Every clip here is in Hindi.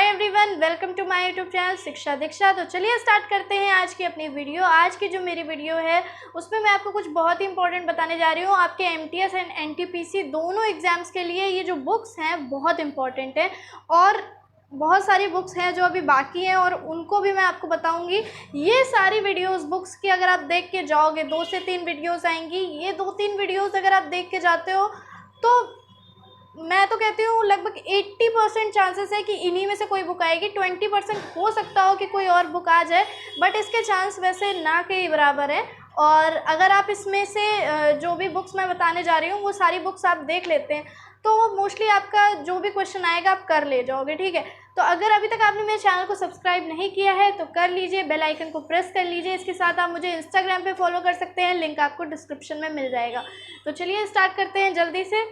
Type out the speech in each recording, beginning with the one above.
Hi everyone, welcome to my YouTube channel Shiksha Diksha. तो चलिए स्टार्ट करते हैं आज की अपनी वीडियो। आज की जो मेरी वीडियो है उसमें मैं आपको कुछ बहुत ही इंपॉर्टेंट बताने जा रही हूँ। आपके एमटीएस एंड एनटीपीसी दोनों एग्जाम्स के लिए ये जो बुक्स हैं बहुत इंपॉर्टेंट है और बहुत सारी बुक्स हैं जो अभी बाकी हैं और उनको भी मैं आपको बताऊंगी। ये सारी वीडियोस बुक्स की अगर आप देख के जाओगे, 2 से 3 वीडियोस आएंगी। ये 2-3 वीडियोस अगर आप देख के जाते हो तो मैं तो कहती हूँ लगभग 80% चांसेस है कि इन्हीं में से कोई बुक आएगी। 20% हो सकता हो कि कोई और बुक आ जाए, बट इसके चांस वैसे ना के बराबर है। और अगर आप इसमें से जो भी बुक्स मैं बताने जा रही हूँ वो सारी बुक्स आप देख लेते हैं तो मोस्टली आपका जो भी क्वेश्चन आएगा आप कर ले जाओगे, ठीक है। तो अगर अभी तक आपने मेरे चैनल को सब्सक्राइब नहीं किया है तो कर लीजिए, बेल आइकन को प्रेस कर लीजिए। इसके साथ आप मुझे इंस्टाग्राम पे फॉलो कर सकते हैं, लिंक आपको डिस्क्रिप्शन में मिल जाएगा। तो चलिए स्टार्ट करते हैं जल्दी से।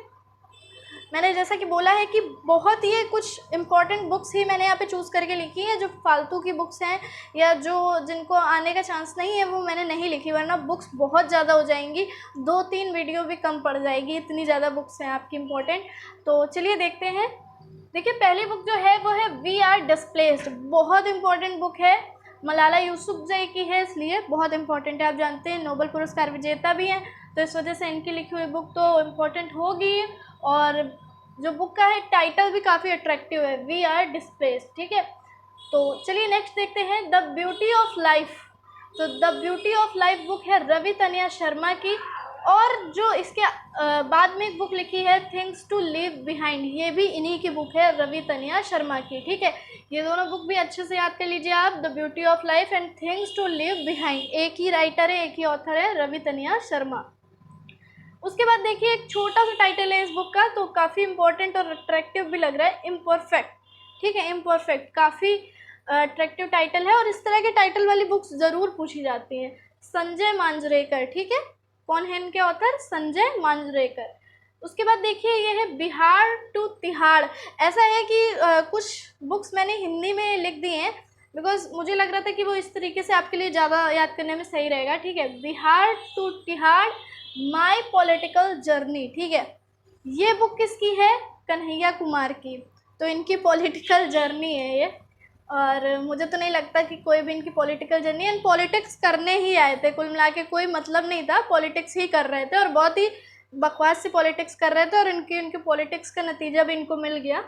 मैंने जैसा कि बोला है कि बहुत ही कुछ इम्पॉर्टेंट बुक्स ही मैंने यहाँ पे चूज़ करके लिखी है। जो फालतू की बुक्स हैं या जो जिनको आने का चांस नहीं है वो मैंने नहीं लिखी, वरना बुक्स बहुत ज़्यादा हो जाएंगी, 2-3 वीडियो भी कम पड़ जाएगी, इतनी ज़्यादा बुक्स हैं आपकी इम्पोर्टेंट। तो चलिए देखते हैं। देखिए पहली बुक जो है वो है वी आर डिस्प्लेस्ड। बहुत इंपॉर्टेंट बुक है, मलाला यूसुफजई की है, इसलिए बहुत इंपॉर्टेंट है। आप जानते हैं नोबेल पुरस्कार विजेता भी हैं, तो इस वजह से इनकी लिखी हुई बुक तो इम्पोर्टेंट होगी। और जो बुक का है टाइटल भी काफ़ी अट्रैक्टिव है, वी आर डिस्प्लेस्ड, ठीक है। तो चलिए नेक्स्ट देखते हैं, द ब्यूटी ऑफ लाइफ। तो the beauty of life book है रवि तनिया शर्मा की। और जो इसके बाद में एक बुक लिखी है थिंग्स टू लीव बिहाइंड, ये भी इन्हीं की बुक है, रवि तनिया शर्मा की, ठीक है। ये दोनों बुक भी अच्छे से याद कर लीजिए आप, the beauty of life and things to leave behind. एक ही राइटर है, एक ही ऑथर है, रवि तनिया शर्मा। उसके बाद देखिए एक छोटा सा टाइटल है इस बुक का, तो काफ़ी इंपॉर्टेंट और अट्रैक्टिव भी लग रहा है, इम्परफेक्ट, ठीक है। इम्परफेक्ट काफ़ी अट्रैक्टिव टाइटल है और इस तरह के टाइटल वाली बुक्स ज़रूर पूछी जाती हैं। संजय मांजरेकर, ठीक है। कौन है इनके ऑथर? संजय मांजरेकर। उसके बाद देखिए ये है बिहार टू तिहाड़। ऐसा है कि कुछ बुक्स मैंने हिंदी में लिख दी हैं बिकॉज मुझे लग रहा था कि वो इस तरीके से आपके लिए ज़्यादा याद करने में सही रहेगा, ठीक है। Bihar to Tihar my political journey, ठीक है। ये बुक किसकी है? कन्हैया कुमार की। तो इनकी पॉलिटिकल जर्नी है ये, और मुझे तो नहीं लगता कि कोई भी इनकी पॉलिटिकल जर्नी है। पॉलिटिक्स करने ही आए थे, कुल मिला के कोई मतलब नहीं था, पॉलिटिक्स ही कर रहे थे और बहुत ही बकवास सी पॉलिटिक्स कर रहे थे और इनकी पॉलिटिक्स का नतीजा भी इनको मिल गया।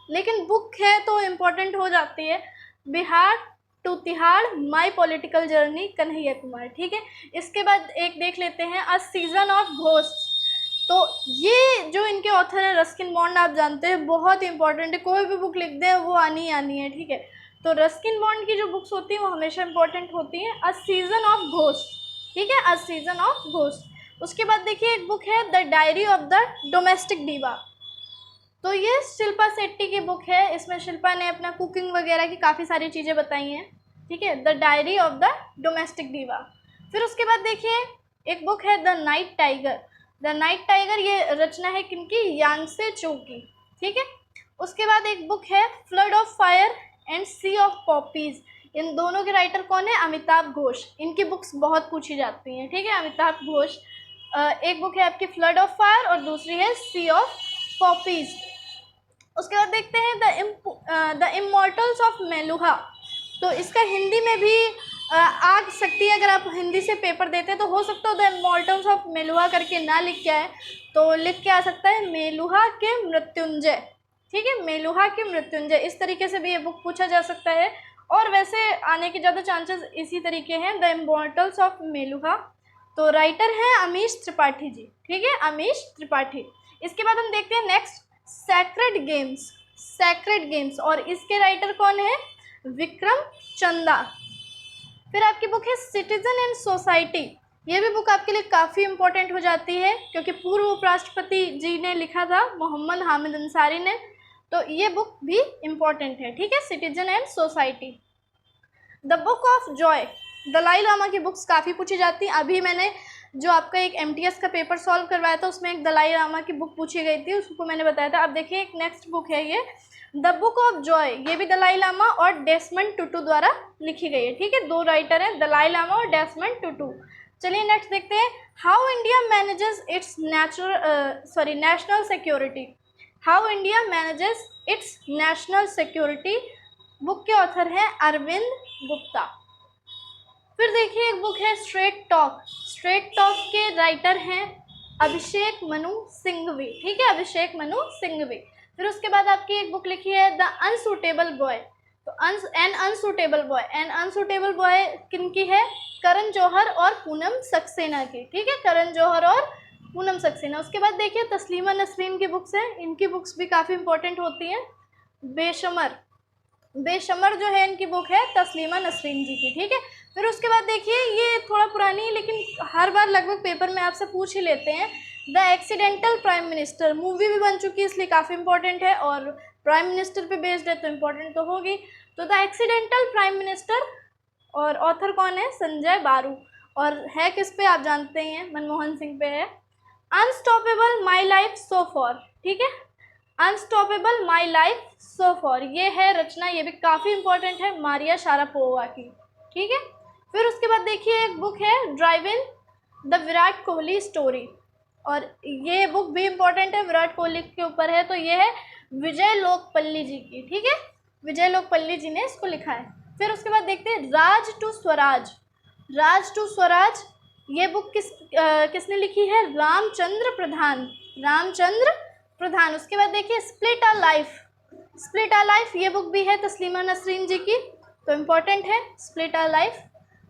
लेकिन बुक है तो इम्पोर्टेंट हो जाती है। Bihar to Tihar my political journey, Kanhaiya Kumar, ठीक है। इसके बाद एक देख लेते हैं अ सीजन ऑफ घोस्ट। तो ये जो इनके ऑथर हैं रस्किन बॉन्ड, आप जानते हैं बहुत इंपॉर्टेंट है, कोई भी बुक लिख दें वो आनी ही आनी है, ठीक है। तो रस्किन बॉन्ड की जो बुक्स होती हैं वो हमेशा इंपॉर्टेंट होती हैं। अ सीजन ऑफ घोस्ट, ठीक है, अ सीजन ऑफ घोस्ट। उसके बाद देखिए एक बुक है the diary of the domestic diva. तो ये शिल्पा शेट्टी की बुक है, इसमें शिल्पा ने अपना कुकिंग वगैरह की काफ़ी सारी चीज़ें बताई हैं, ठीक है। The diary of the domestic diva. फिर उसके बाद देखिए एक बुक है the night tiger. The night tiger ये रचना है किनकी? यांगसे चो की, ठीक है। उसके बाद एक बुक है Flood of Fire and Sea of Poppies. इन दोनों के राइटर कौन है? अमिताभ घोष। इनकी बुक्स बहुत पूछी जाती हैं, ठीक है, अमिताभ घोष। एक बुक है आपकी फ्लड ऑफ फायर और दूसरी है सी ऑफ पॉपीज। उसके बाद देखते हैं द इमॉर्टल्स ऑफ मेलुहा। तो इसका हिंदी में भी आ सकती है, अगर आप हिंदी से पेपर देते हैं तो हो सकता है द इमॉर्टल्स ऑफ मेलुहा करके ना लिख के आए तो लिख के आ सकता है मेलुहा के मृत्युंजय, ठीक है, मेलुहा के मृत्युंजय। इस तरीके से भी ये बुक पूछा जा सकता है और वैसे आने के ज़्यादा चांसेस इसी तरीके हैं, द इमॉर्टल्स ऑफ मेलुहा। तो राइटर हैं अमीश त्रिपाठी जी, ठीक है, अमीश त्रिपाठी। इसके बाद हम देखते हैं next sacred games. Sacred games और इसके राइटर कौन है? विक्रम चंदा। फिर आपकी बुक है सिटीजन एंड सोसाइटी। ये भी बुक आपके लिए काफ़ी इंपॉर्टेंट हो जाती है क्योंकि पूर्व उपराष्ट्रपति जी ने लिखा था, मोहम्मद हामिद अंसारी ने। तो ये बुक भी इम्पॉर्टेंट है, ठीक है, citizen and society. The book of joy, Dalai Lama की बुक्स काफ़ी पूछी जाती हैं। अभी मैंने जो आपका एक एमटीएस का पेपर सॉल्व करवाया था उसमें एक दलाई लामा की बुक पूछी गई थी, उसको मैंने बताया था। अब देखिए एक नेक्स्ट बुक है ये द बुक ऑफ जॉय, ये भी दलाई लामा और डेसमंड टुटू द्वारा लिखी गई है, ठीक है। 2 राइटर हैं, दलाई लामा और डेसमंड टुटू। चलिए नेक्स्ट देखते हैं how India manages it's national security. How India manages it's national security. Book के ऑथर हैं अरविंद गुप्ता। फिर देखिए एक बुक है स्ट्रेट टॉक। स्ट्रेट टॉक के राइटर हैं अभिषेक मनु सिंघवी, ठीक है, अभिषेक मनु सिंघवी। फिर उसके बाद आपकी एक बुक लिखी है द अनसूटेबल बॉय। तो an unsuitable boy, an unsuitable boy किनकी है? करण जौहर और पूनम सक्सेना की, ठीक है, करण जौहर और पूनम सक्सेना। उसके बाद देखिए तस्लीमा नसरीन की बुक्स हैं, इनकी बुक्स भी काफ़ी इंपॉर्टेंट होती हैं। बेशमर, बेशमर जो है इनकी बुक है तस्लीमा नसरीन जी की, ठीक है। फिर उसके बाद देखिए ये थोड़ा पुरानी है लेकिन हर बार लगभग पेपर में आपसे पूछ ही लेते हैं, the accidental prime minister. Movie भी बन चुकी है इसलिए काफ़ी इंपॉर्टेंट है और प्राइम मिनिस्टर पे बेस्ड है तो इम्पोर्टेंट तो होगी। तो द एक्सीडेंटल प्राइम मिनिस्टर, और ऑथर कौन है? संजय बारू। और है किस पे आप जानते ही हैं, मनमोहन सिंह पे है। Unstoppable my life so for, ठीक है, unstoppable my life so for, ये है रचना, ये भी काफ़ी इंपॉर्टेंट है, मारिया शारापोवा की, ठीक है। फिर उसके बाद देखिए एक बुक है drive in the Virat Kohli story, और ये बुक भी इम्पॉर्टेंट है, विराट कोहली के ऊपर है। तो ये है विजय लोकपल्ली जी की, ठीक है, विजय लोकपल्ली जी ने इसको लिखा है। फिर उसके बाद देखते हैं राज टू स्वराज। राज टू स्वराज ये बुक किसने लिखी है? रामचंद्र प्रधान, रामचंद्र प्रधान। उसके बाद देखिए split a life. Split a life ये बुक भी है तस्लीमा नसरीन जी की, तो इम्पोर्टेंट है स्प्लिट अ लाइफ।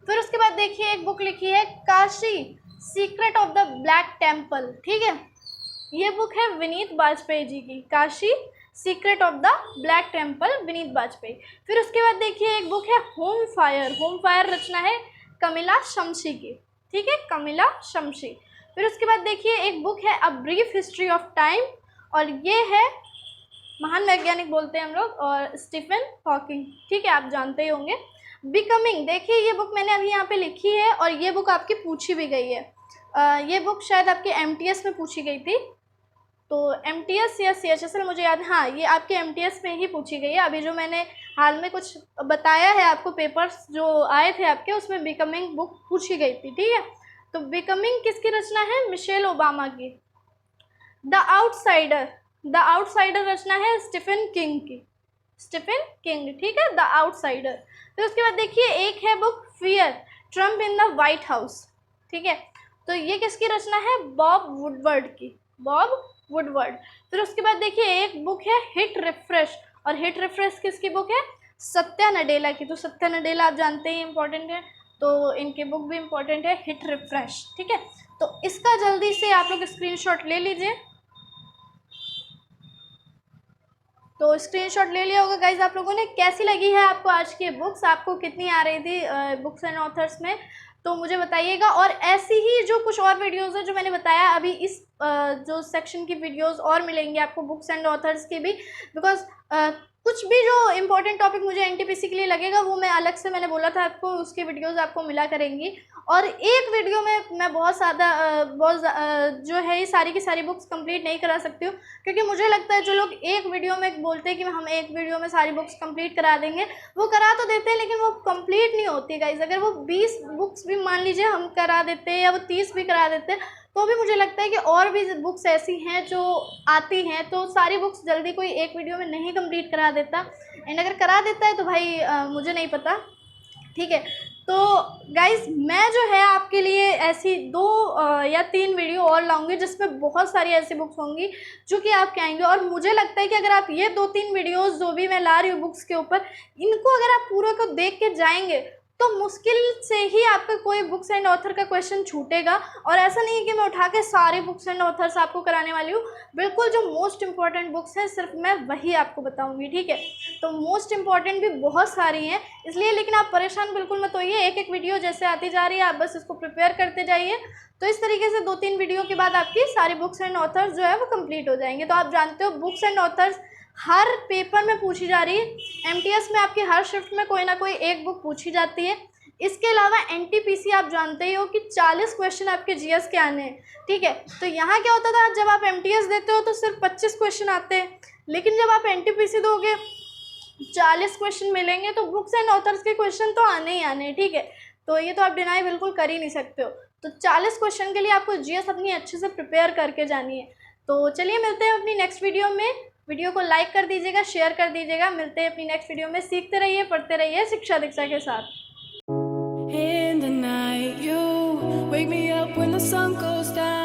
फिर उसके बाद देखिए एक बुक लिखी है Kashi secret of the black temple, ठीक है, ये बुक है विनीत बाजपेयी जी की, Kashi secret of the black temple, Vineet Bajpai. फिर उसके बाद देखिए एक बुक है होम फायर। होम फायर रचना है कमिला शमशी की, ठीक है, कमिला शमशी। फिर उसके बाद देखिए एक बुक है a brief history of time, और ये है महान वैज्ञानिक बोलते हैं हम लोग, और स्टीफन हॉकिंग, ठीक है, आप जानते ही होंगे। बिकमिंग, देखिए ये बुक मैंने अभी यहाँ पे लिखी है और ये बुक आपकी पूछी भी गई है। ये बुक शायद आपके एमटीएस में पूछी गई थी, तो एमटीएस या सीएचएसएल मुझे याद, हाँ ये आपके एमटीएस में ही पूछी गई है। अभी जो मैंने हाल में कुछ बताया है आपको, पेपर्स जो आए थे आपके, उसमें बिकमिंग बुक पूछी गई थी, ठीक है। तो बिकमिंग किसकी रचना है? मिशेल ओबामा की। द आउटसाइडर, द आउटसाइडर रचना है स्टीफन किंग की, स्टीफन किंग, ठीक है, द आउटसाइडर। फिर उसके बाद देखिए एक है book fear Trump in the white house, ठीक है, तो ये किसकी रचना है? बॉब वुडवर्ड की, बॉब वुडवर्ड। फिर उसके बाद देखिए एक बुक है हिट रिफ्रेश, और हिट रिफ्रेश किसकी बुक है? सत्या नडेला की। तो सत्या नडेला आप जानते ही इंपॉर्टेंट है, तो इनकी बुक भी इंपॉर्टेंट है हिट रिफ्रेश, ठीक है। तो इसका जल्दी से आप लोग स्क्रीनशॉट ले लीजिए। तो स्क्रीनशॉट ले लिया होगा गाइज आप लोगों ने। कैसी लगी है आपको आज की बुक्स, आपको कितनी आ रही थी बुक्स एंड ऑथर्स में, तो मुझे बताइएगा। और ऐसी ही जो कुछ और वीडियोस है जो मैंने बताया अभी, इस जो सेक्शन की वीडियोस और मिलेंगी आपको बुक्स एंड ऑथर्स की भी, बिकॉज कुछ भी जो इम्पोर्टेंट टॉपिक मुझे एनटीपीसी के लिए लगेगा वो मैं अलग से, मैंने बोला था आपको, उसकी वीडियोस आपको मिला करेंगी। और एक वीडियो में मैं बहुत जो है ये सारी की सारी बुक्स कंप्लीट नहीं करा सकती हूँ, क्योंकि मुझे लगता है जो लोग एक वीडियो में बोलते हैं कि हम एक वीडियो में सारी बुक्स कंप्लीट करा देंगे, वो करा तो देते हैं लेकिन वो कंप्लीट नहीं होती गाइज। अगर वो 20 बुक्स भी मान लीजिए हम करा देते हैं या वो 30 भी करा देते हैं, तो भी मुझे लगता है कि और भी बुक्स ऐसी हैं जो आती हैं, तो सारी बुक्स जल्दी कोई एक वीडियो में नहीं कंप्लीट करा देता। एंड अगर करा देता है तो भाई मुझे नहीं पता, ठीक है। तो गाइज़ मैं जो है आपके लिए ऐसी 2 या 3 वीडियो और लाऊंगी जिसमें बहुत सारी ऐसी बुक्स होंगी जो कि आप कहेंगे। और मुझे लगता है कि अगर आप ये 2-3 वीडियोस जो भी मैं ला रही हूँ बुक्स के ऊपर, इनको अगर आप पूरा को देख के जाएंगे तो मुश्किल से ही आपका कोई बुक्स एंड ऑथर का क्वेश्चन छूटेगा। और ऐसा नहीं है कि मैं उठा के सारे बुक्स एंड ऑथर्स आपको कराने वाली हूँ, बिल्कुल जो मोस्ट इंपॉर्टेंट बुक्स हैं सिर्फ मैं वही आपको बताऊंगी, ठीक है। तो मोस्ट इंपॉर्टेंट भी बहुत सारी हैं इसलिए, लेकिन आप परेशान बिल्कुल मत होइए, एक एक वीडियो जैसे आती जा रही है आप बस इसको प्रिपेयर करते जाइए। तो इस तरीके से 2-3 वीडियो के बाद आपकी सारी बुक्स एंड ऑथर्स जो है वो कंप्लीट हो जाएंगे। तो आप जानते हो books and authors her paper में पूछी जा रही है। एमटीएस में आपकी हर शिफ्ट में कोई ना कोई एक बुक पूछी जाती है। इसके अलावा एनटीपीसी आप जानते ही हो कि 40 क्वेश्चन आपके जीएस के आने हैं, ठीक है। तो यहाँ क्या होता था, जब आप एमटीएस देते हो तो सिर्फ 25 क्वेश्चन आते हैं, लेकिन जब आप एनटीपीसी दोगे 40 क्वेश्चन मिलेंगे, तो बुक्स एंड ऑथर्स के क्वेश्चन तो आने ही आने हैं, ठीक है। तो ये तो आप डिनाई बिल्कुल कर ही नहीं सकते हो। तो 40 क्वेश्चन के लिए आपको जीएस अपनी अच्छे से प्रिपेयर करके जानी है। तो चलिए मिलते हैं अपनी नेक्स्ट वीडियो में। वीडियो को लाइक कर दीजिएगा, शेयर कर दीजिएगा। मिलते हैं अपनी नेक्स्ट वीडियो में। सीखते रहिए, पढ़ते रहिए शिक्षा दीक्षा के साथ। In the night, you wake me up when the sun goes down.